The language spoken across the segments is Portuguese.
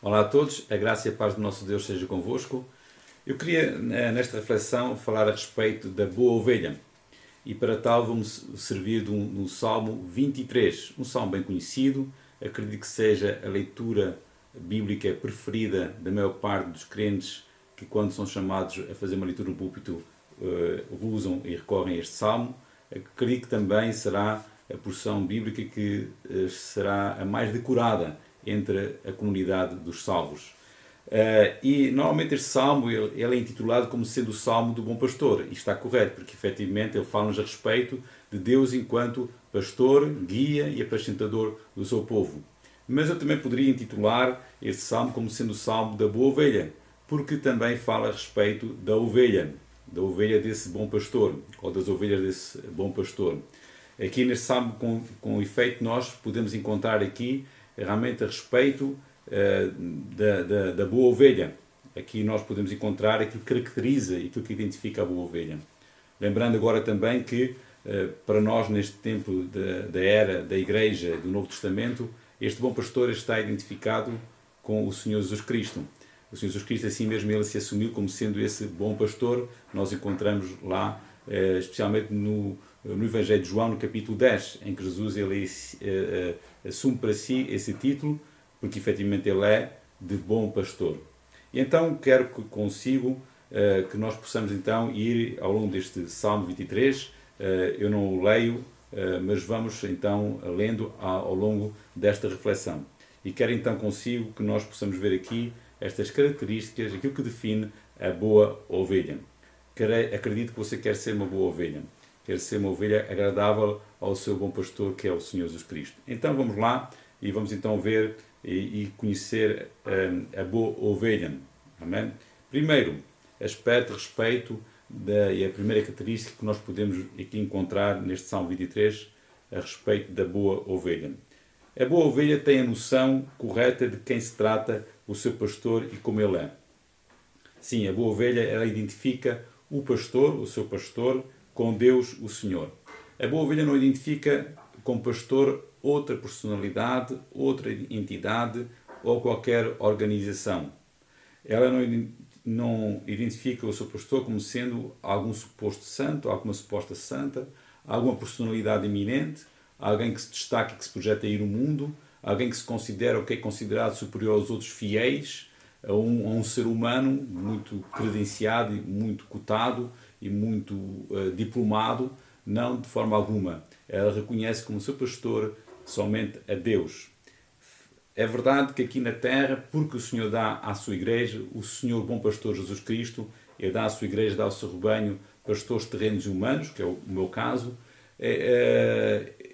Olá a todos, a graça e a paz do nosso Deus seja convosco. Eu queria, nesta reflexão, falar a respeito da boa ovelha. E para tal vamos servir de um Salmo 23, um salmo bem conhecido. Acredito que seja a leitura bíblica preferida da maior parte dos crentes que, quando são chamados a fazer uma leitura no púlpito, usam e recorrem a este salmo. Acredito que também será a porção bíblica que será a mais decorada entre a comunidade dos salvos. E normalmente este salmo ele é intitulado como sendo o Salmo do Bom Pastor, e está correto, porque efetivamente ele fala-nos a respeito de Deus enquanto pastor, guia e apacentador do seu povo. Mas eu também poderia intitular este salmo como sendo o Salmo da Boa Ovelha, porque também fala a respeito da ovelha desse bom pastor, ou das ovelhas desse bom pastor. Aqui neste salmo, com efeito, nós podemos encontrar aqui realmente a respeito da boa ovelha. Aqui nós podemos encontrar aquilo que caracteriza e aquilo que identifica a boa ovelha. Lembrando agora também que para nós neste tempo da era da Igreja do Novo Testamento, este bom pastor está identificado com o Senhor Jesus Cristo. O Senhor Jesus Cristo, assim mesmo, ele se assumiu como sendo esse bom pastor. Nós encontramos lá, especialmente no Evangelho de João, no capítulo 10, em que Jesus ele assume para si esse título, porque efetivamente ele é de bom pastor. E então quero que consigo que nós possamos então ir ao longo deste Salmo 23. Eu não o leio, mas vamos então lendo ao longo desta reflexão. E quero então consigo que nós possamos ver aqui estas características, aquilo que define a boa ovelha. Acredito que você quer ser uma boa ovelha. Quer ser uma ovelha agradável ao seu bom pastor, que é o Senhor Jesus Cristo. Então vamos lá e vamos então ver e conhecer a boa ovelha. Amém? Primeiro aspecto, respeito, e a primeira característica que nós podemos aqui encontrar neste Salmo 23 a respeito da boa ovelha. A boa ovelha tem a noção correta de quem se trata o seu pastor e como ele é. Sim, a boa ovelha ela identifica o pastor, o seu pastor, com Deus, o Senhor. A boa ovelha não identifica como pastor outra personalidade, outra entidade ou qualquer organização. Ela não identifica o seu pastor como sendo algum suposto santo, alguma suposta santa, alguma personalidade eminente, alguém que se destaca e que se projeta aí no mundo, alguém que se considera ou que é considerado superior aos outros fiéis, a um ser humano muito credenciado e muito cotado e muito diplomado. Não, de forma alguma. Ela reconhece como seu pastor somente a Deus. É verdade que aqui na terra, porque o Senhor dá à sua igreja, o Senhor bom pastor Jesus Cristo, ele dá à sua igreja, dá ao seu rebanho, pastores terrenos e humanos, que é o meu caso.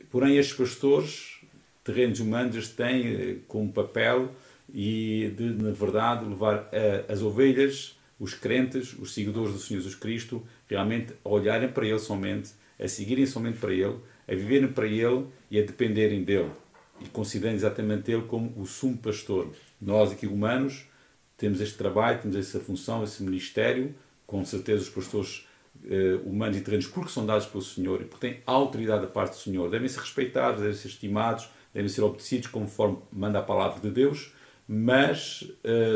Porém, estes pastores terrenos e humanos têm como papel na verdade, levar as ovelhas, os crentes, os seguidores do Senhor Jesus Cristo, realmente a olharem para Ele somente, a seguirem somente para Ele, a viverem para Ele e a dependerem dEle. E considerem exatamente Ele como o sumo pastor. Nós aqui humanos temos este trabalho, temos essa função, esse ministério, com certeza os pastores humanos e terrenos, porque são dados pelo Senhor e porque têm autoridade da parte do Senhor, devem ser respeitados, devem ser estimados, devem ser obedecidos conforme manda a palavra de Deus, mas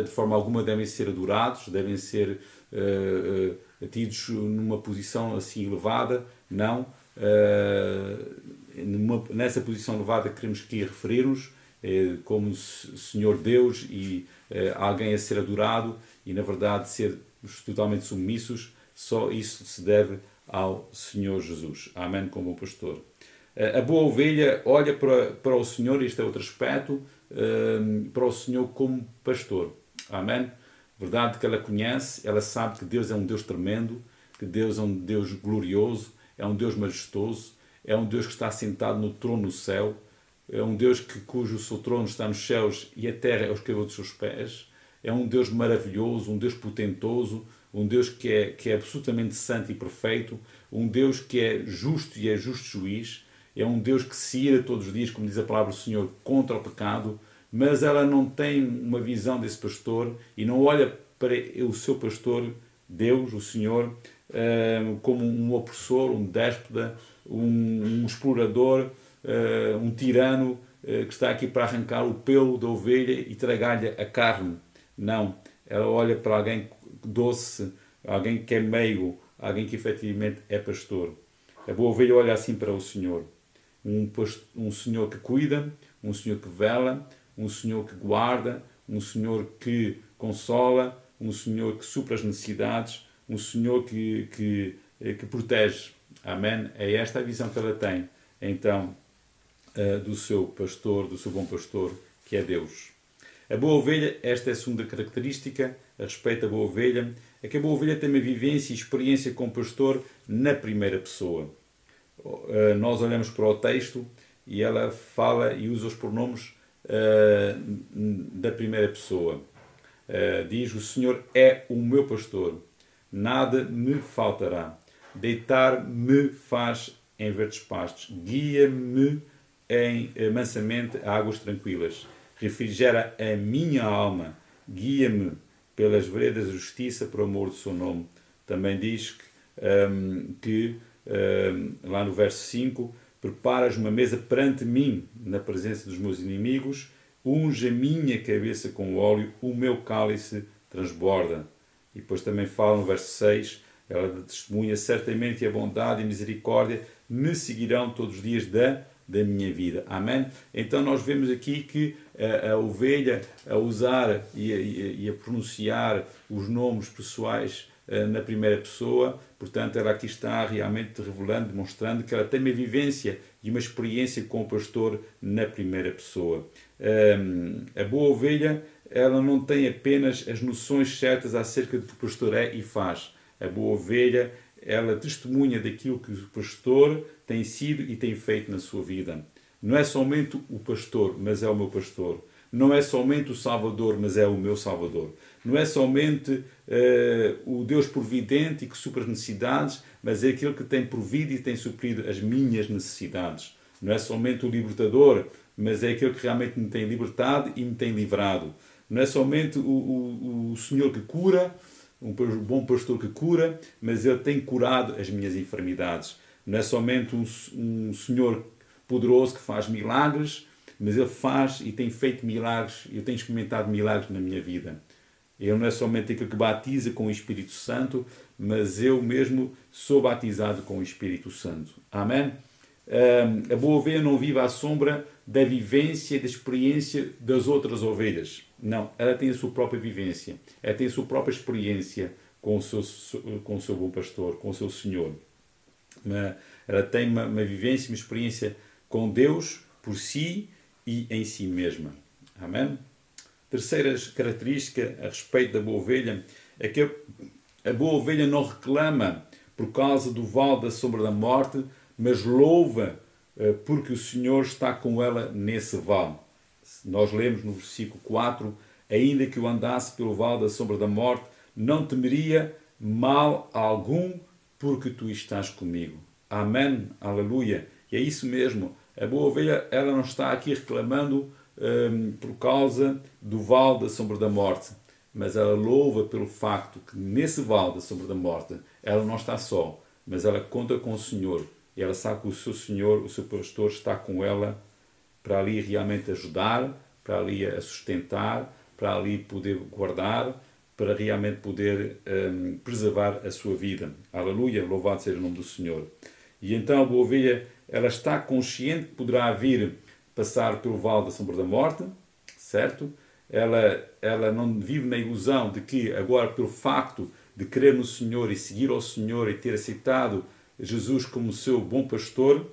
de forma alguma devem ser adorados, devem ser tidos numa posição assim elevada. Não. Nessa posição elevada queremos que referir-nos como Senhor Deus e alguém a ser adorado e na verdade ser totalmente submissos. Só isso se deve ao Senhor Jesus. Amém, como bom pastor. A boa ovelha olha para o Senhor, este é outro aspecto, para o Senhor como pastor. Amém? Verdade que ela conhece, ela sabe que Deus é um Deus tremendo, que Deus é um Deus glorioso, é um Deus majestoso, é um Deus que está sentado no trono no céu, é um Deus cujo seu trono está nos céus e a terra é o escravo dos seus pés, é um Deus maravilhoso, um Deus potentoso, um Deus que é absolutamente santo e perfeito, um Deus que é justo e é justo juiz, é um Deus que se ira todos os dias, como diz a palavra do Senhor, contra o pecado, mas ela não tem uma visão desse pastor e não olha para o seu pastor, Deus, o Senhor, como um opressor, um déspota, um explorador, um tirano que está aqui para arrancar o pelo da ovelha e tragar-lhe a carne. Não, ela olha para alguém doce, alguém que é meigo, alguém que efetivamente é pastor. A boa ovelha olha assim para o Senhor. Um Senhor que cuida, um Senhor que vela, um Senhor que guarda, um Senhor que consola, um Senhor que supra as necessidades, um Senhor que protege. Amém? É esta a visão que ela tem, então, do seu pastor, do seu bom pastor, que é Deus. A boa ovelha, esta é a segunda característica a respeito da boa ovelha, é que a boa ovelha tem uma vivência e experiência com o pastor na primeira pessoa. Nós olhamos para o texto e ela fala e usa os pronomes da primeira pessoa. Diz: o Senhor é o meu pastor, nada me faltará. Deitar-me faz em verdes pastos, guia-me mansamente a águas tranquilas, refrigera a minha alma, guia-me pelas veredas da justiça por amor do seu nome. Também diz que lá no verso 5, preparas uma mesa perante mim, na presença dos meus inimigos, unge a minha cabeça com óleo, o meu cálice transborda. E depois também fala no verso 6, ela testemunha: certamente a bondade e a misericórdia me seguirão todos os dias da minha vida. Amém? Então nós vemos aqui que a ovelha, a usar e a pronunciar os nomes pessoais na primeira pessoa, portanto ela aqui está realmente revelando, demonstrando que ela tem uma vivência e uma experiência com o pastor na primeira pessoa. A boa ovelha, ela não tem apenas as noções certas acerca do que o pastor é e faz. A boa ovelha, ela testemunha daquilo que o pastor tem sido e tem feito na sua vida. Não é somente o pastor, mas é o meu pastor. Não é somente o Salvador, mas é o meu Salvador. Não é somente o Deus providente e que supra as necessidades, mas é aquele que tem provido e tem suprido as minhas necessidades. Não é somente o libertador, mas é aquele que realmente me tem libertado e me tem livrado. Não é somente o Senhor que cura, um bom pastor que cura, mas ele tem curado as minhas enfermidades. Não é somente um Senhor poderoso que faz milagres, mas ele faz e tem feito milagres, eu tenho experimentado milagres na minha vida. Ele não é somente aquele que batiza com o Espírito Santo, mas eu mesmo sou batizado com o Espírito Santo. Amém? A boa ovelha não vive à sombra da vivência e da experiência das outras ovelhas. Não, ela tem a sua própria vivência, ela tem a sua própria experiência com o seu bom pastor, com o seu Senhor. Ela tem uma vivência, uma experiência com Deus, por si e em si mesma. Amém? Terceira característica a respeito da boa ovelha é que a boa ovelha não reclama por causa do vale da sombra da morte, mas louva porque o Senhor está com ela nesse vale. Nós lemos no versículo 4, ainda que eu andasse pelo vale da sombra da morte, não temeria mal algum, porque tu estás comigo. Amém, aleluia. E é isso mesmo, a boa ovelha, ela não está aqui reclamando por causa do vale da sombra da morte, mas ela louva pelo facto que nesse vale da sombra da morte, ela não está só, mas ela conta com o Senhor. E ela sabe que o seu Senhor, o seu pastor, está com ela para ali realmente ajudar, para ali a sustentar, para ali poder guardar, para realmente poder preservar a sua vida. Aleluia, louvado seja o nome do Senhor. E então a boa ovelha, ela está consciente que poderá vir passar pelo vale da sombra da morte, certo? Ela não vive na ilusão de que agora, pelo facto de crer no Senhor e seguir ao Senhor e ter aceitado Jesus como seu bom pastor,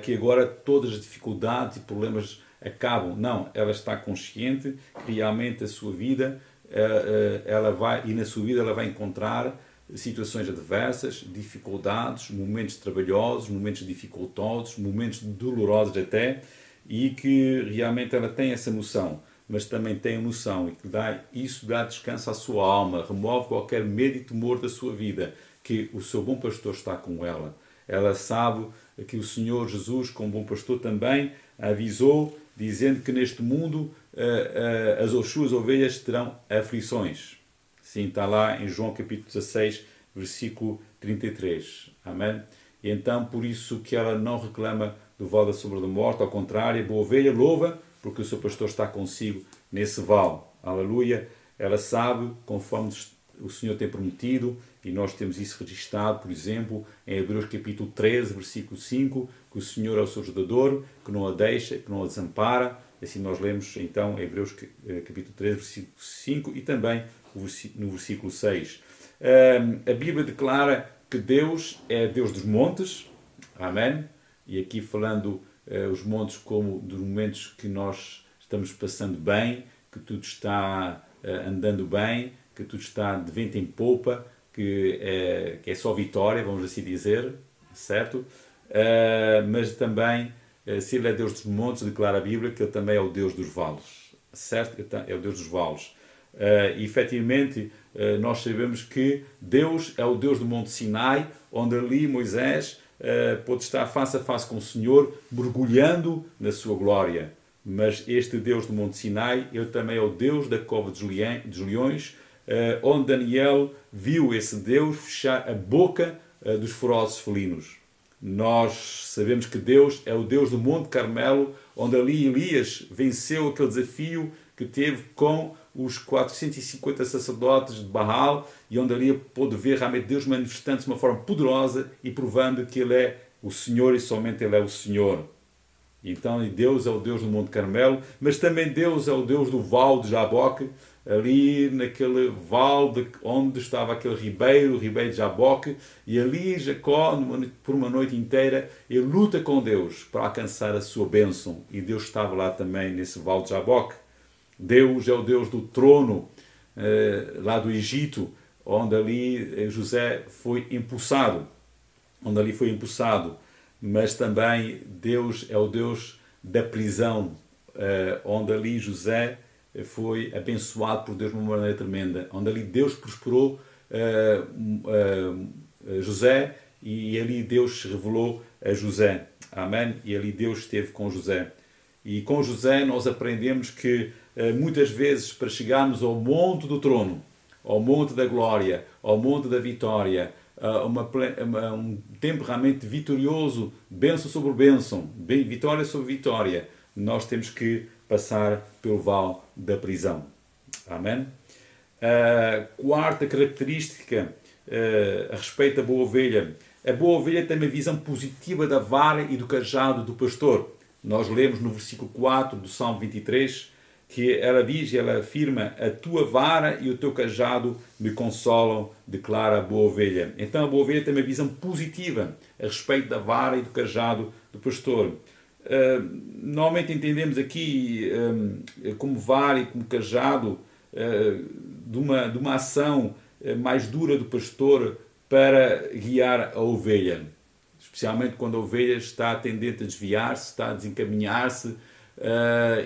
que agora todas as dificuldades e problemas acabam. Não, ela está consciente que realmente a sua vida, na sua vida ela vai encontrar situações adversas, dificuldades, momentos trabalhosos, momentos dificultosos, momentos dolorosos até, e que realmente ela tem essa noção, mas também tem a noção e que isso dá descanso à sua alma, remove qualquer medo e temor da sua vida, que o seu bom pastor está com ela. Ela sabe que o Senhor Jesus, como bom pastor, também avisou, dizendo que neste mundo as suas ovelhas terão aflições. Sim, está lá em João capítulo 16, versículo 33. Amém? e então por isso que ela não reclama do vale da sombra da morte, ao contrário, a boa ovelha louva porque o seu pastor está consigo nesse vale. Aleluia! Ela sabe, conforme o Senhor tem prometido, e nós temos isso registado, por exemplo, em Hebreus capítulo 13, versículo 5, que o Senhor é o seu ajudador, que não a deixa, que não a desampara. Assim nós lemos então em Hebreus capítulo 13, versículo 5 e também no versículo 6. A Bíblia declara que Deus é Deus dos montes. Amém? E aqui falando os montes como dos momentos que nós estamos passando bem, que tudo está andando bem, que tudo está de vento em popa, que é só vitória, vamos assim dizer, certo? Mas também, se Ele é Deus dos montes, declara a Bíblia que Ele também é o Deus dos vales, certo? É o Deus dos vales. E efetivamente nós sabemos que Deus é o Deus do Monte Sinai, onde ali Moisés pode estar face a face com o Senhor, mergulhando na sua glória. Mas este Deus do Monte Sinai, Ele também é o Deus da cova dos leões, onde Daniel viu esse Deus fechar a boca dos ferozes felinos. Nós sabemos que Deus é o Deus do Monte Carmelo, onde ali Elias venceu aquele desafio que teve com os 450 sacerdotes de Baal, e onde ali pôde ver realmente Deus manifestando-se de uma forma poderosa e provando que Ele é o Senhor e somente Ele é o Senhor. Então Deus é o Deus do Monte Carmelo, mas também Deus é o Deus do Vale de Jaboque, ali naquele vale onde estava aquele ribeiro, o ribeiro de Jaboque, e ali Jacó, por uma noite inteira, ele luta com Deus para alcançar a sua bênção, e Deus estava lá também nesse vale de Jaboque. Deus é o Deus do trono, lá do Egito, onde ali José foi empossado, mas também Deus é o Deus da prisão, onde ali José foi abençoado por Deus de uma maneira tremenda, onde ali Deus prosperou José, e ali Deus se revelou a José. Amém? E ali Deus esteve com José. E com José nós aprendemos que muitas vezes para chegarmos ao monte do trono, ao monte da glória, ao monte da vitória, um tempo realmente vitorioso, bênção sobre bênção, vitória sobre vitória, nós temos que passar pelo vale da prisão. Amém? Quarta característica a respeito da boa ovelha. A boa ovelha tem uma visão positiva da vara e do cajado do pastor. Nós lemos no versículo 4 do Salmo 23 que ela diz, ela afirma: a tua vara e o teu cajado me consolam, declara a boa ovelha. Então a boa ovelha tem uma visão positiva a respeito da vara e do cajado do pastor. Normalmente entendemos aqui como vara e como cajado de uma ação mais dura do pastor para guiar a ovelha, especialmente quando a ovelha está tendente a desviar-se, está a desencaminhar-se,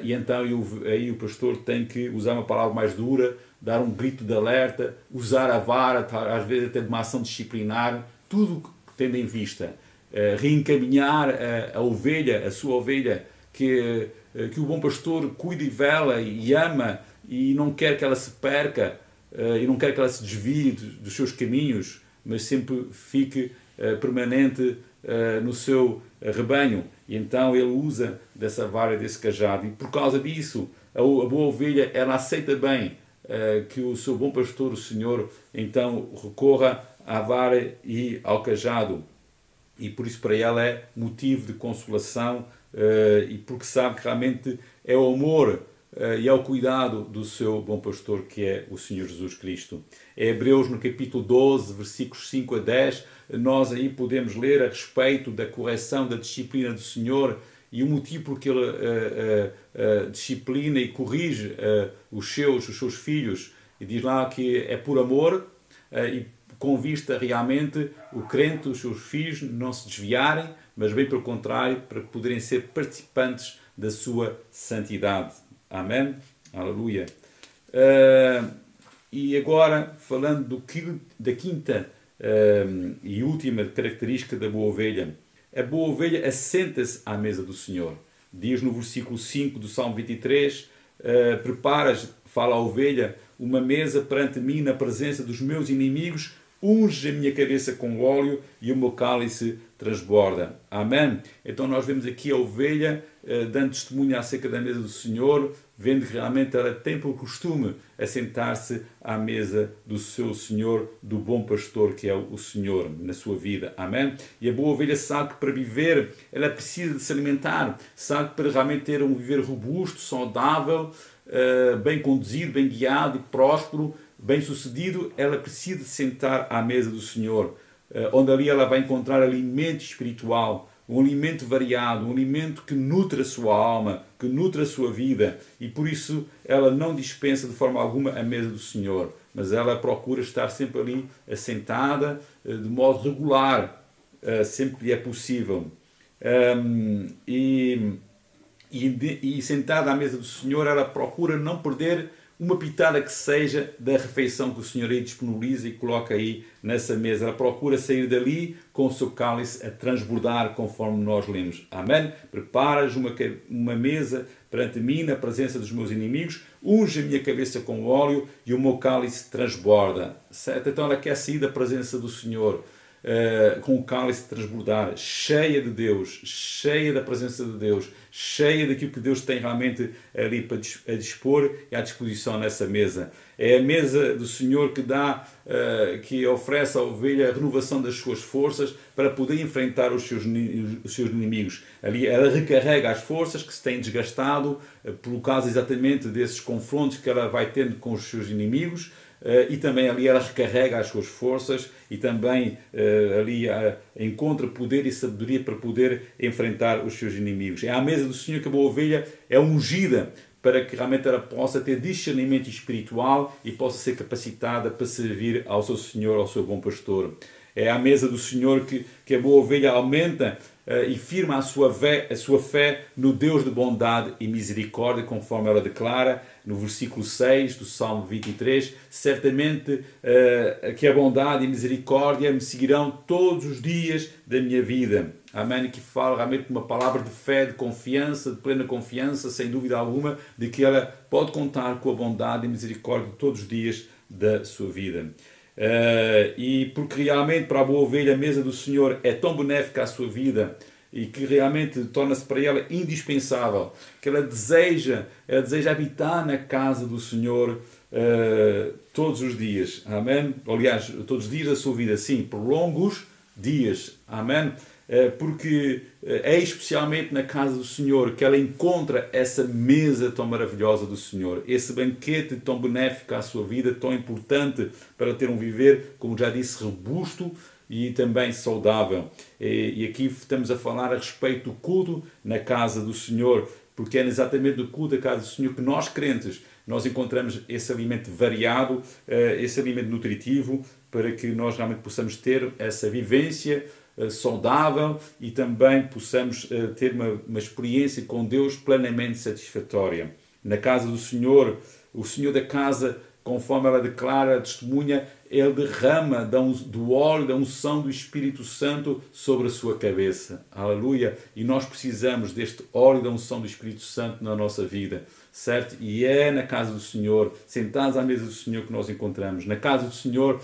e então aí o pastor tem que usar uma palavra mais dura, dar um grito de alerta, usar a vara, às vezes até de uma ação disciplinar, tudo que tendo em vista reencaminhar a ovelha, a sua ovelha, que o bom pastor cuida e vela e ama e não quer que ela se perca, e não quer que ela se desvie dos seus caminhos, mas sempre fique permanente no seu rebanho. E então ele usa dessa vara e desse cajado, e por causa disso a boa ovelha, ela aceita bem que o seu bom pastor, o Senhor, então recorra à vara e ao cajado, e por isso para ela é motivo de consolação, e porque sabe que realmente é o amor e é o cuidado do seu bom pastor, que é o Senhor Jesus Cristo. Em Hebreus, no capítulo 12, versículos 5 a 10, nós aí podemos ler a respeito da correção, da disciplina do Senhor, e o motivo porque Ele disciplina e corrige os seus filhos. E diz lá que é por amor, e com vista realmente o crente, os seus filhos, não se desviarem, mas bem pelo contrário, para poderem ser participantes da sua santidade. Amém? Aleluia. E agora, falando da quinta e última característica da boa ovelha. A boa ovelha assenta-se à mesa do Senhor. Diz no versículo 5 do Salmo 23, preparas, fala a ovelha, uma mesa perante mim na presença dos meus inimigos, unge a minha cabeça com óleo e o meu cálice transborda. Amém? Então nós vemos aqui a ovelha dando testemunho acerca da mesa do Senhor, vendo que realmente ela tem por costume assentar-se à mesa do seu Senhor, do bom pastor que é o Senhor na sua vida. Amém? E a boa ovelha sabe que para viver ela precisa de se alimentar, sabe que para realmente ter um viver robusto, saudável, bem conduzido, bem guiado e próspero, bem sucedido, ela precisa sentar à mesa do Senhor, onde ali ela vai encontrar alimento espiritual, um alimento variado, um alimento que nutre a sua alma, que nutre a sua vida, e por isso ela não dispensa de forma alguma a mesa do Senhor, mas ela procura estar sempre ali assentada de modo regular, sempre que lhe é possível. E sentada à mesa do Senhor, ela procura não perder uma pitada que seja da refeição que o Senhor aí disponibiliza e coloca aí nessa mesa. Ela procura sair dali com o seu cálice a transbordar, conforme nós lemos. Amém? Preparas uma mesa perante mim, na presença dos meus inimigos, unge a minha cabeça com óleo e o meu cálice transborda. Certo? Então ela quer sair da presença do Senhor, com o cálice transbordar, cheia de Deus, cheia da presença de Deus, cheia daquilo que Deus tem realmente ali a dispor e à disposição nessa mesa. É a mesa do Senhor que dá, que oferece à ovelha a renovação das suas forças para poder enfrentar os seus inimigos. Ali ela recarrega as forças que se têm desgastado por causa exatamente desses confrontos que ela vai tendo com os seus inimigos. E também ali ela recarrega as suas forças e também ali encontra poder e sabedoria para poder enfrentar os seus inimigos. É à mesa do Senhor que a boa ovelha é ungida para que realmente ela possa ter discernimento espiritual e possa ser capacitada para servir ao seu Senhor, ao seu bom pastor. É à mesa do Senhor que a boa ovelha aumenta e firma a sua fé no Deus de bondade e misericórdia, conforme ela declara no versículo 6 do Salmo 23, certamente que a bondade e a misericórdia me seguirão todos os dias da minha vida. Amém? Que fala realmente uma palavra de fé, de confiança, de plena confiança, sem dúvida alguma, de que ela pode contar com a bondade e misericórdia todos os dias da sua vida. E porque realmente para a boa ovelha a mesa do Senhor é tão benéfica à sua vida e que realmente torna-se para ela indispensável, que ela deseja habitar na casa do Senhor todos os dias, amém? Aliás, todos os dias da sua vida, sim, por longos dias, amém? Porque é especialmente na casa do Senhor que ela encontra essa mesa tão maravilhosa do Senhor, esse banquete tão benéfico à sua vida, tão importante para ter um viver, como já disse, robusto e também saudável. E aqui estamos a falar a respeito do culto na casa do Senhor, porque é exatamente do culto da casa do Senhor que nós crentes, nós encontramos esse alimento variado, esse alimento nutritivo, para que nós realmente possamos ter essa vivência saudável e também possamos ter uma experiência com Deus plenamente satisfatória. Na casa do Senhor, o Senhor da casa, conforme ela declara, testemunha, ele derrama do óleo, da unção do Espírito Santo sobre a sua cabeça. Aleluia! E nós precisamos deste óleo da unção do Espírito Santo na nossa vida, certo? E é na casa do Senhor, sentados à mesa do Senhor, que nós encontramos. Na casa do Senhor,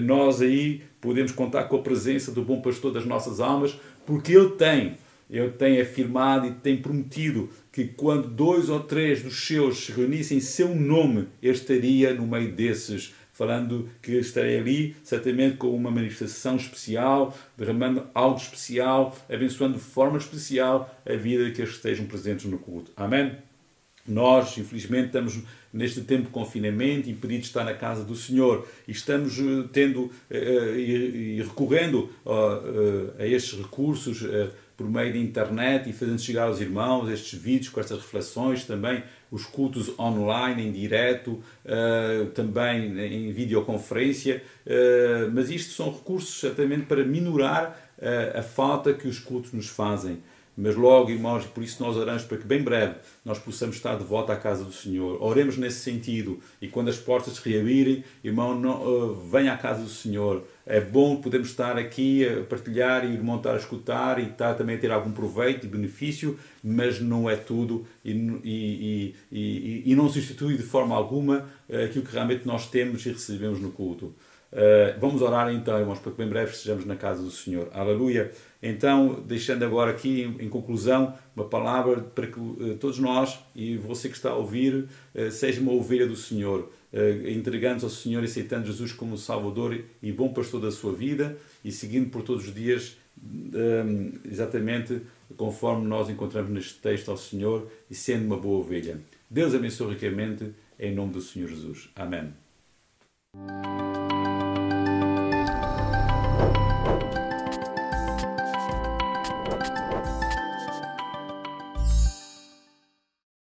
nós aí podemos contar com a presença do bom pastor das nossas almas, porque Ele tem afirmado e tem prometido que quando 2 ou 3 dos seus se reunissem em seu nome, Ele estaria no meio desses, falando que estaria ali certamente com uma manifestação especial, derramando algo especial, abençoando de forma especial a vida de que eles estejam presentes no culto. Amém? Nós, infelizmente, estamos neste tempo de confinamento, impedidos de estar na casa do Senhor, e estamos tendo e recorrendo a estes recursos por meio da internet e fazendo chegar aos irmãos estes vídeos com estas reflexões, também os cultos online, em direto, também em videoconferência, mas isto são recursos certamente para minorar a falta que os cultos nos fazem. Mas logo, irmãos, e por isso nós oramos para que bem breve nós possamos estar de volta à casa do Senhor. Oremos nesse sentido. E quando as portas se reabrirem, irmão, venha à casa do Senhor. É bom podermos estar aqui a partilhar e o irmão estar a escutar e estar também a ter algum proveito e benefício, mas não é tudo e não substitui de forma alguma aquilo que realmente nós temos e recebemos no culto. Vamos orar então, irmãos, para que bem breve estejamos na casa do Senhor. Aleluia. Então, deixando agora aqui em conclusão uma palavra para que todos nós e você que está a ouvir seja uma ovelha do Senhor, entregando-se ao Senhor e aceitando Jesus como Salvador e bom pastor da sua vida e seguindo por todos os dias exatamente conforme nós encontramos neste texto ao Senhor e sendo uma boa ovelha. Deus abençoe ricamente em nome do Senhor Jesus. Amém.